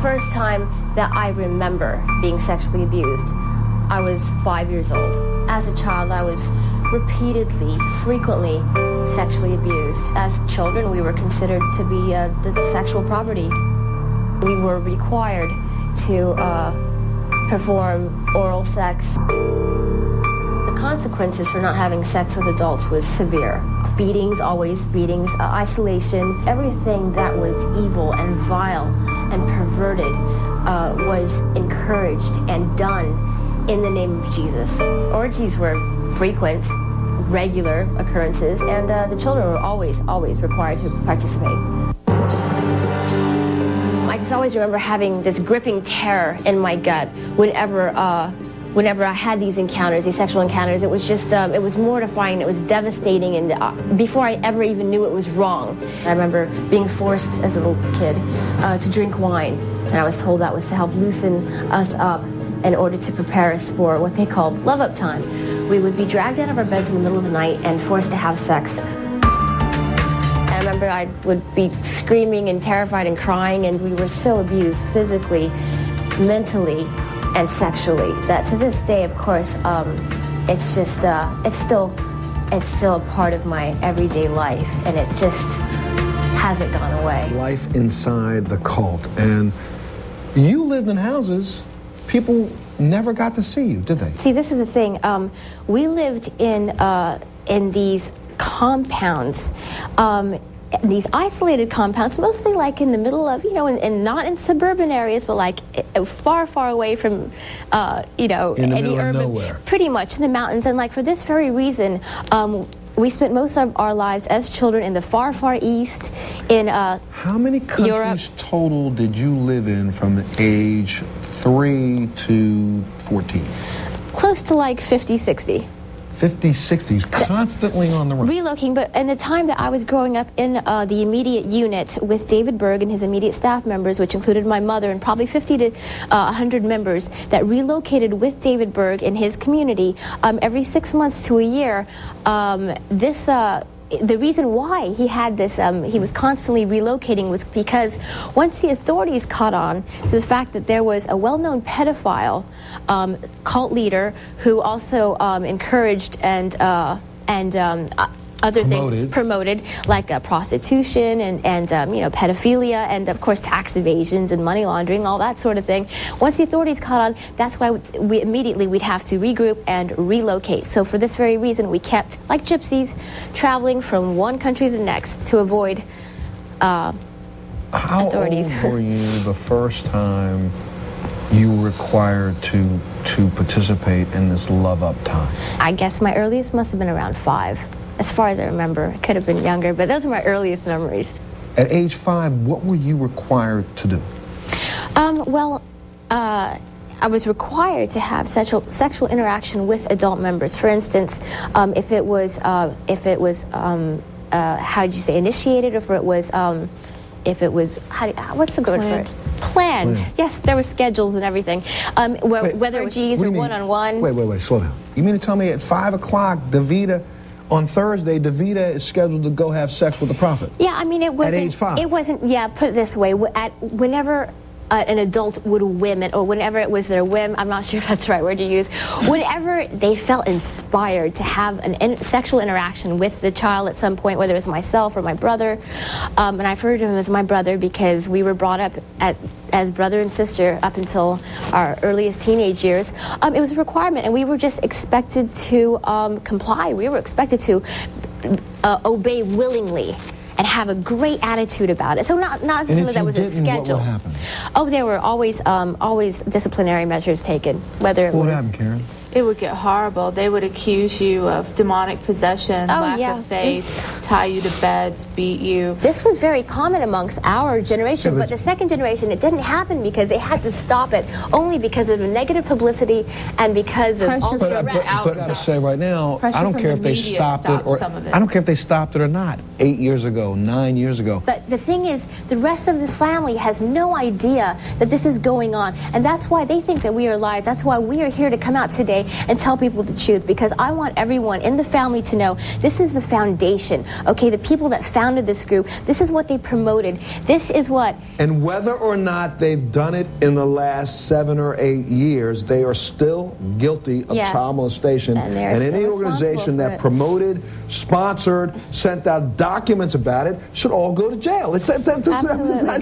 first time that I remember being sexually abused, I was 5 years old. As a child, I was repeatedly, frequently sexually abused. As children, we were considered to be the sexual property. We were required to perform oral sex. The consequences for not having sex with adults was severe. Beatings, always beatings, isolation, everything that was evil and vile and perverted was encouraged and done in the name of Jesus. Orgies were frequent, regular occurrences, and the children were always required to participate. I just always remember having this gripping terror in my gut whenever I had these encounters, these sexual encounters. It was just, it was mortifying, it was devastating, and before I ever even knew it was wrong. I remember being forced as a little kid to drink wine, and I was told that was to help loosen us up in order to prepare us for what they called love-up time. We would be dragged out of our beds in the middle of the night and forced to have sex. I remember I would be screaming and terrified and crying, and we were so abused physically, mentally, and sexually that to this day, of course, it's just it's still a part of my everyday life, and it just hasn't gone away. Life inside the cult, and you lived in houses. People never got to see you, did they? See, this is the thing. We lived in these compounds, these isolated compounds, mostly like in the middle of, and not in suburban areas, but like far, far away from, any urban, nowhere. Pretty much in the mountains. And like for this very reason, we spent most of our lives as children in the far, far east, in How many countries Europe. Total did you live in from age 3 to 14? Close to like 50, 60. 50, 60s, constantly on the run. Relocating, but in the time that I was growing up in the immediate unit with David Berg and his immediate staff members, which included my mother and probably 50 to 100 members that relocated with David Berg in his community every 6 months to a year, the reason why he had this, he was constantly relocating was because once the authorities caught on to the fact that there was a well-known pedophile cult leader who also encouraged and other things promoted, like prostitution and pedophilia, and of course tax evasions and money laundering, all that sort of thing. Once the authorities caught on, that's why we'd have to regroup and relocate. So for this very reason, we kept, like gypsies, traveling from one country to the next to avoid authorities. How old were you the first time you were required to participate in this love-up time? I guess my earliest must have been around 5. As far as I remember. It could have been younger, but those are my earliest memories. At age 5, what were you required to do? I was required to have sexual interaction with adult members. For instance, if it was how'd you say, initiated, or if it was what's the good word for it? Planned. Yes, there were schedules and everything. Whether orgies or one-on-one. Wait, slow down. You mean to tell me at 5 o'clock, on Thursday, Davida is scheduled to go have sex with the prophet? Yeah, I mean, it wasn't. At age 5? It wasn't. Yeah, put it this way: whenever an adult would whim it, or whenever it was their whim, I'm not sure if that's the right word to use, whenever they felt inspired to have a sexual interaction with the child at some point, whether it was myself or my brother, and I refer to him as my brother because we were brought up as brother and sister up until our earliest teenage years, it was a requirement, and we were just expected to comply. We were expected to obey willingly and have a great attitude about it. So not necessarily that was a schedule. What would happen? Oh, there were always disciplinary measures taken. What would happen, Karen? It would get horrible. They would accuse you of demonic possession, lack of faith, tie you to beds, beat you. This was very common amongst our generation, but the second generation, it didn't happen because they had to stop it only because of negative publicity and because of all the But I say right now, I don't care if they stopped it or I don't care if they stopped it or not. 8 years ago, 9 years ago. But the thing is, the rest of the family has no idea that this is going on, and that's why they think that we are liars. That's why we are here to come out today and tell people the truth, because I want everyone in the family to know this is the foundation okay, the people that founded this group, this is what they promoted. This is what... And whether or not they've done it in the last 7 or 8 years, they are still guilty of child molestation. And any organization that promoted, sponsored, sent out documents about it should all go to jail. It's that simple.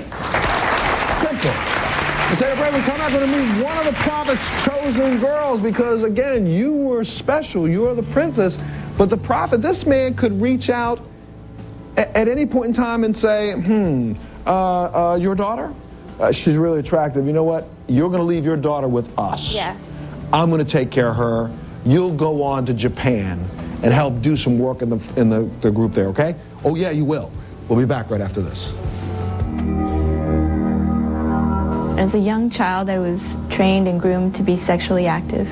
And take a break. We come out going to meet one of the prophet's chosen girls because, again, you were special. You are the princess. But the prophet, this man could reach out at any point in time and say, your daughter? She's really attractive. You know what? You're going to leave your daughter with us. Yes. I'm going to take care of her. You'll go on to Japan and help do some work in the group there, okay? Oh, yeah, you will. We'll be back right after this. As a young child, I was trained and groomed to be sexually active.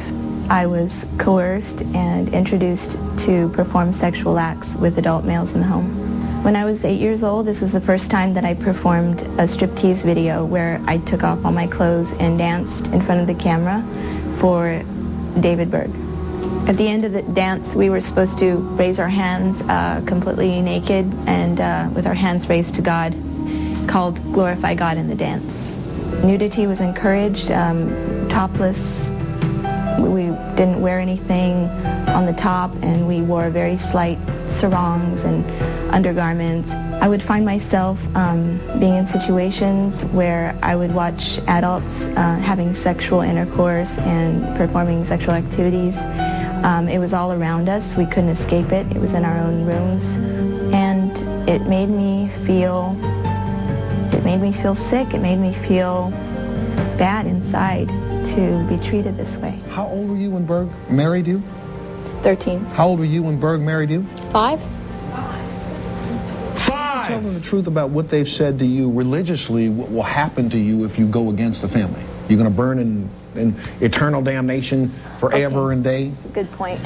I was coerced and introduced to perform sexual acts with adult males in the home. When I was 8 years old, this was the first time that I performed a striptease video where I took off all my clothes and danced in front of the camera for David Berg. At the end of the dance, we were supposed to raise our hands completely naked and with our hands raised to God, called Glorify God in the Dance. Nudity was encouraged, topless. We didn't wear anything on the top, and we wore very slight sarongs and undergarments. I would find myself being in situations where I would watch adults having sexual intercourse and performing sexual activities. It was all around us. We couldn't escape it. It was in our own rooms, and it made me feel sick. It made me feel bad inside to be treated this way. How old were you when Berg married you? 13. How old were you when Berg married you? 5. 5! Tell them the truth about what they've said to you religiously. What will happen to you if you go against the family? You're going to burn in eternal damnation forever and day? That's a good point.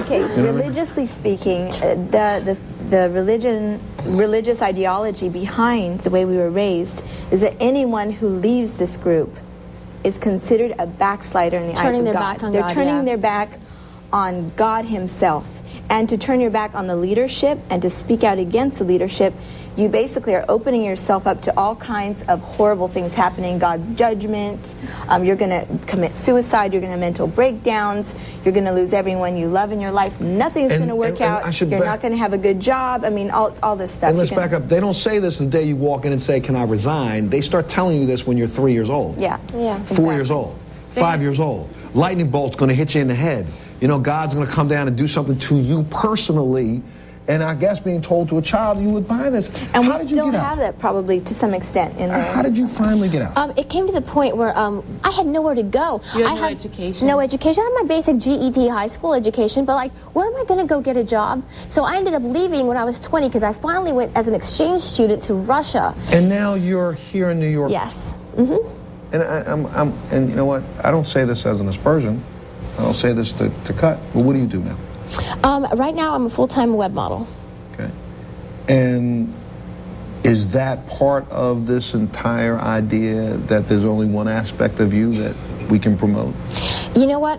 Okay, religiously speaking, the religious ideology behind the way we were raised is that anyone who leaves this group is considered a backslider in the eyes of God. They're turning their back on God himself. And to turn your back on the leadership and to speak out against the leadership, you basically are opening yourself up to all kinds of horrible things happening, God's judgment. You're going to commit suicide. You're going to have mental breakdowns. You're going to lose everyone you love in your life. Nothing's going to work out. You're not going to have a good job. I mean, all this stuff. And let's back up. They don't say this the day you walk in and say, can I resign? They start telling you this when you're 3 years old. Yeah. 4 years old. 5 years old. Lightning bolt's going to hit you in the head. You know, God's going to come down and do something to you personally. And I guess being told to a child you would buy this. And we still have that probably to some extent in there. How did you finally get out? It came to the point where I had nowhere to go. You had no education? No education. I had my basic GET high school education, but like, where am I going to go get a job? So I ended up leaving when I was 20 because I finally went as an exchange student to Russia. And now you're here in New York. Yes. And and you know what? I don't say this as an aspersion. I don't say this to cut. But what do you do now? Right now, I'm a full-time web model. Okay. And is that part of this entire idea that there's only one aspect of you that we can promote? You know what?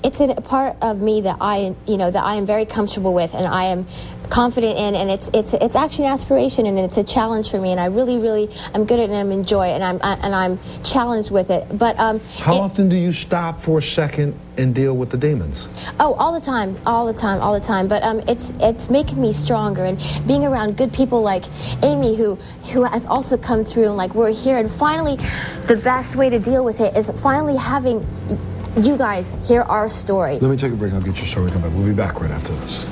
It's a part of me that I am very comfortable with, and I am confident in, and it's actually an aspiration, and it's a challenge for me, and I really I'm good at it, and I'm enjoy it, and I'm challenged with it. But how often do you stop for a second and deal with the demons? Oh, all the time. But it's making me stronger, and being around good people like Amy, who has also come through, and like we're here, and finally, the best way to deal with it is finally having you guys hear our story. Let me take a break. I'll get your story. Come back. We'll be back right after this.